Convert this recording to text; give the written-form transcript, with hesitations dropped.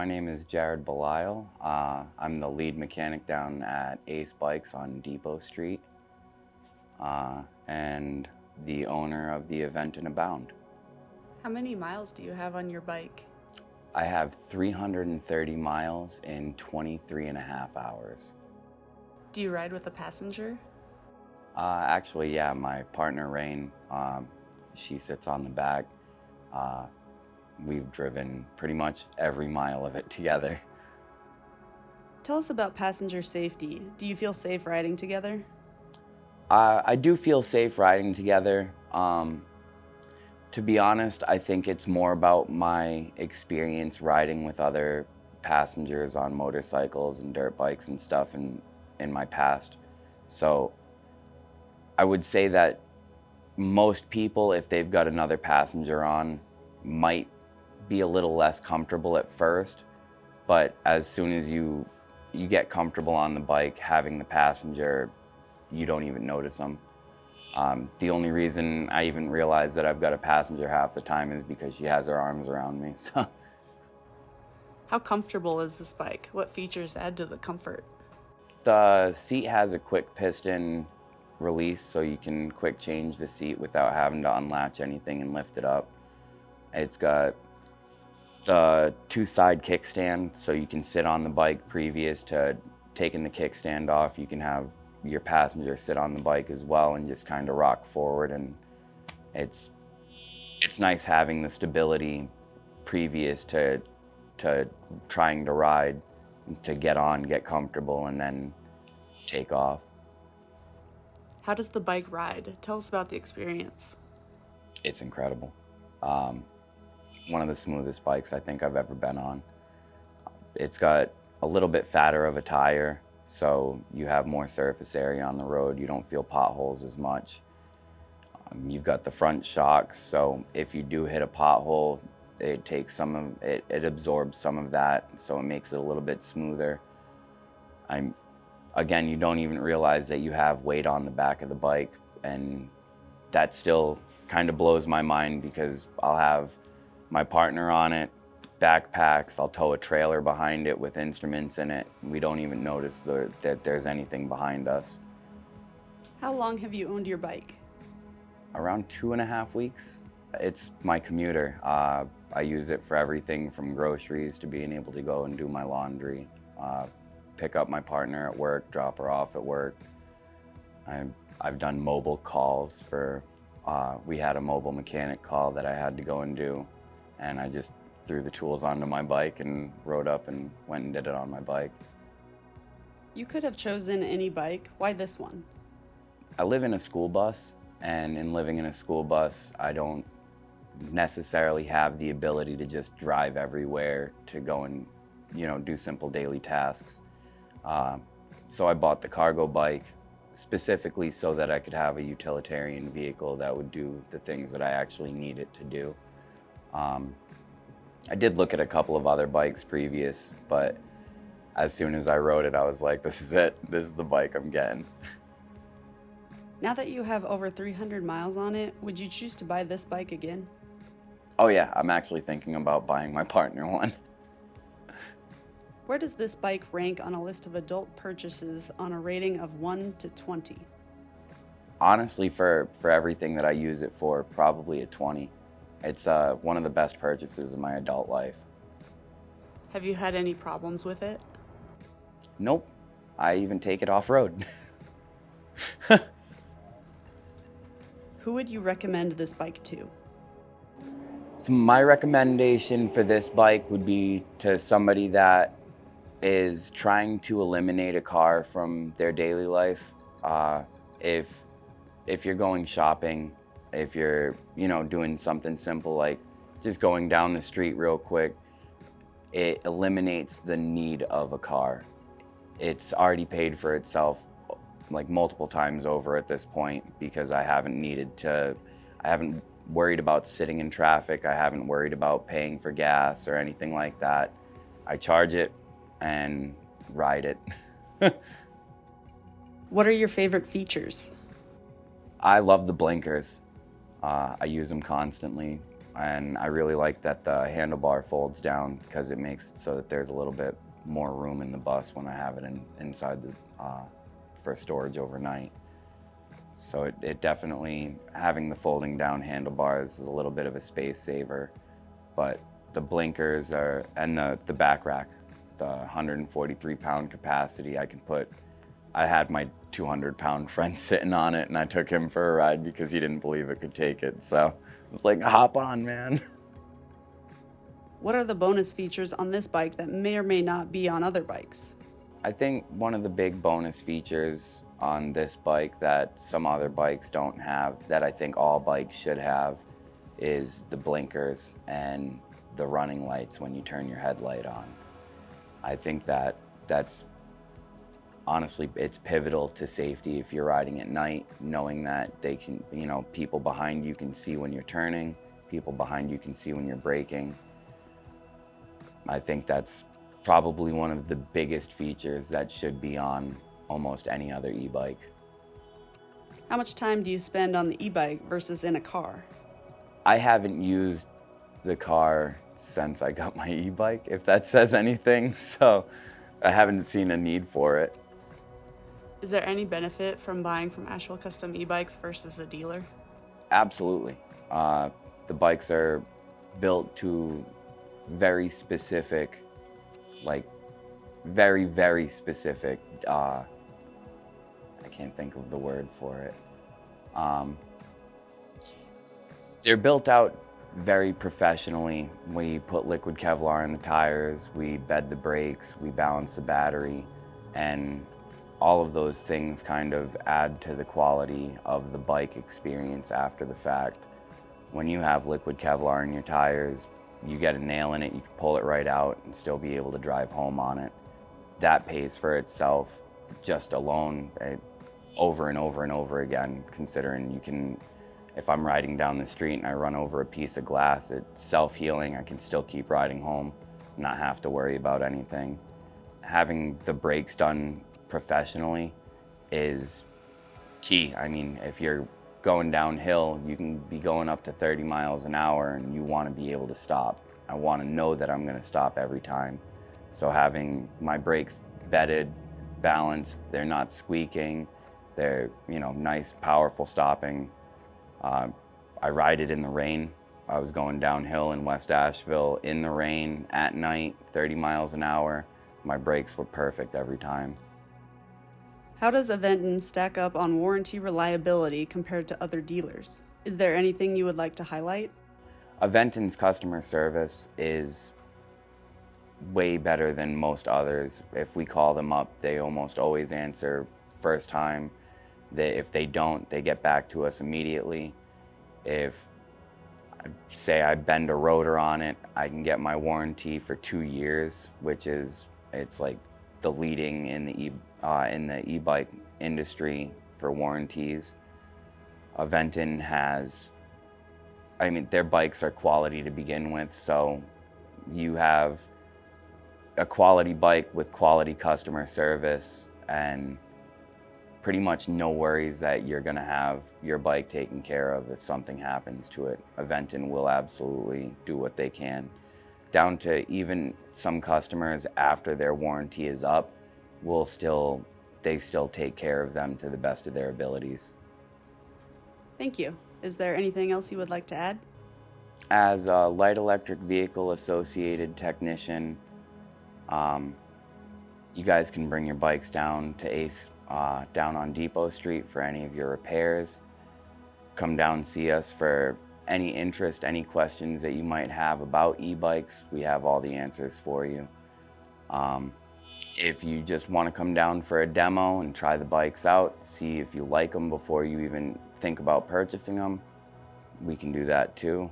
My name is Jared Belisle. I'm the lead mechanic down at A.C.E Bikes on Depot Street, and the owner of the Aventon Abound. How many miles do you have on your bike? I have 330 miles in 23 and a half hours. Do you ride with a passenger? Actually, yeah, my partner Rain, she sits on the back. We've driven pretty much every mile of it together. Tell us about passenger safety. Do you feel safe riding together? I do feel safe riding together. To be honest, I think it's more about my experience riding with other passengers on motorcycles and dirt bikes and stuff in my past. So I would say that most people, if they've got another passenger on, might be a little less comfortable at first, but as soon as you get comfortable on the bike, having the passenger, you don't even notice them. The only reason I even realize that I've got a passenger half the time is because she has her arms around me. So, How comfortable is this bike? What features add to the comfort? the seat has a quick piston release, so you can quick change the seat without having to unlatch anything and lift it up. It's got the two-side kickstand, so you can sit on the bike previous to taking the kickstand off. You can have your passenger sit on the bike as well and just kind of rock forward, and it's nice having the stability previous to trying to ride, to get on, get comfortable, and then take off. How does the bike ride? Tell us about the experience. It's incredible. One of the smoothest bikes I think I've ever been on. It's got a little bit fatter of a tire, so you have more surface area on the road. You don't feel potholes as much. You've got the front shocks, so if you do hit a pothole, it takes some of it, it absorbs some of that, so it makes it a little bit smoother. Again, you don't even realize that you have weight on the back of the bike, and that still kind of blows my mind because I'll have my partner on it, backpacks, I'll tow a trailer behind it with instruments in it. We don't even notice that there's anything behind us. How long have you owned your bike? Around 2.5 weeks. It's my commuter. I use it for everything from groceries to being able to go and do my laundry, pick up my partner at work, drop her off at work. I've done mobile calls for, we had a mobile mechanic call that I had to go and do, and I just threw the tools onto my bike and rode up and went and did it on my bike. You could have chosen any bike. Why this one? I live in a school bus, and in living in a school bus, I don't necessarily have the ability to just drive everywhere to go and, do simple daily tasks. So I bought the cargo bike specifically so that I could have a utilitarian vehicle that would do the things that I actually need it to do. I did look at a couple of other bikes previous, but as soon as I rode it, I was like, this is it. This is the bike I'm getting. Now that you have over 300 miles on it, would you choose to buy this bike again? Oh yeah, I'm actually thinking about buying my partner one. Where does this bike rank on a list of adult purchases on a rating of 1 to 20? Honestly, for everything that I use it for, probably a 20. It's one of the best purchases of my adult life. Have you had any problems with it? Nope, I even take it off-road. Who would you recommend this bike to? So my recommendation for this bike would be to somebody that is trying to eliminate a car from their daily life. If you're going shopping, if you're doing something simple like just going down the street real quick, it eliminates the need of a car. It's already paid for itself like multiple times over at this point because I haven't worried about sitting in traffic. I haven't worried about paying for gas or anything like that. I charge it and ride it. What are your favorite features? I love the blinkers. I use them constantly. And I really like that the handlebar folds down because it makes it so that there's a little bit more room in the bus when I have it inside for storage overnight. So it definitely, having the folding down handlebars is a little bit of a space saver, but the blinkers and the back rack, the 143-pound capacity, I had my 200-pound friend sitting on it and I took him for a ride because he didn't believe it could take it. So I was like, hop on, man. What are the bonus features on this bike that may or may not be on other bikes? I think one of the big bonus features on this bike that some other bikes don't have, that I think all bikes should have, is the blinkers and the running lights when you turn your headlight on. I think that's honestly, it's pivotal to safety if you're riding at night, knowing that they can, people behind you can see when you're turning, people behind you can see when you're braking. I think that's probably one of the biggest features that should be on almost any other e-bike. How much time do you spend on the e-bike versus in a car? I haven't used the car since I got my e-bike, if that says anything, so I haven't seen a need for it. Is there any benefit from buying from Asheville Custom e-bikes versus a dealer? Absolutely. The bikes are built to very specific, very, very specific, I can't think of the word for it. They're built out very professionally. We put liquid Kevlar in the tires, we bed the brakes, we balance the battery, and all of those things kind of add to the quality of the bike experience after the fact. When you have liquid Kevlar in your tires, you get a nail in it, you can pull it right out and still be able to drive home on it. That pays for itself just alone, over and over and over again, considering you can, if I'm riding down the street and I run over a piece of glass, it's self-healing, I can still keep riding home, not have to worry about anything. Having the brakes done professionally is key. I mean, if you're going downhill, you can be going up to 30 miles an hour and you want to be able to stop. I want to know that I'm going to stop every time. So having my brakes bedded, balanced, they're not squeaking, they're, nice, powerful stopping. I ride it in the rain. I was going downhill in West Asheville in the rain at night, 30 miles an hour. My brakes were perfect every time. How does Aventon stack up on warranty reliability compared to other dealers? Is there anything you would like to highlight? Aventon's customer service is way better than most others. If we call them up, they almost always answer first time. If they don't, they get back to us immediately. If say I bend a rotor on it, I can get my warranty for 2 years, it's like the leading in the e-bike industry for warranties. Aventon their bikes are quality to begin with, so you have a quality bike with quality customer service and pretty much no worries that you're gonna have your bike taken care of if something happens to it. Aventon will absolutely do what they can. Down to even some customers after their warranty is up, they still take care of them to the best of their abilities. Thank you. Is there anything else you would like to add? As a light electric vehicle associated technician, you guys can bring your bikes down to A.C.E, down on Depot Street for any of your repairs. Come down and see us for any interest, any questions that you might have about e-bikes. We have all the answers for you. If you just want to come down for a demo and try the bikes out, see if you like them before you even think about purchasing them, we can do that too.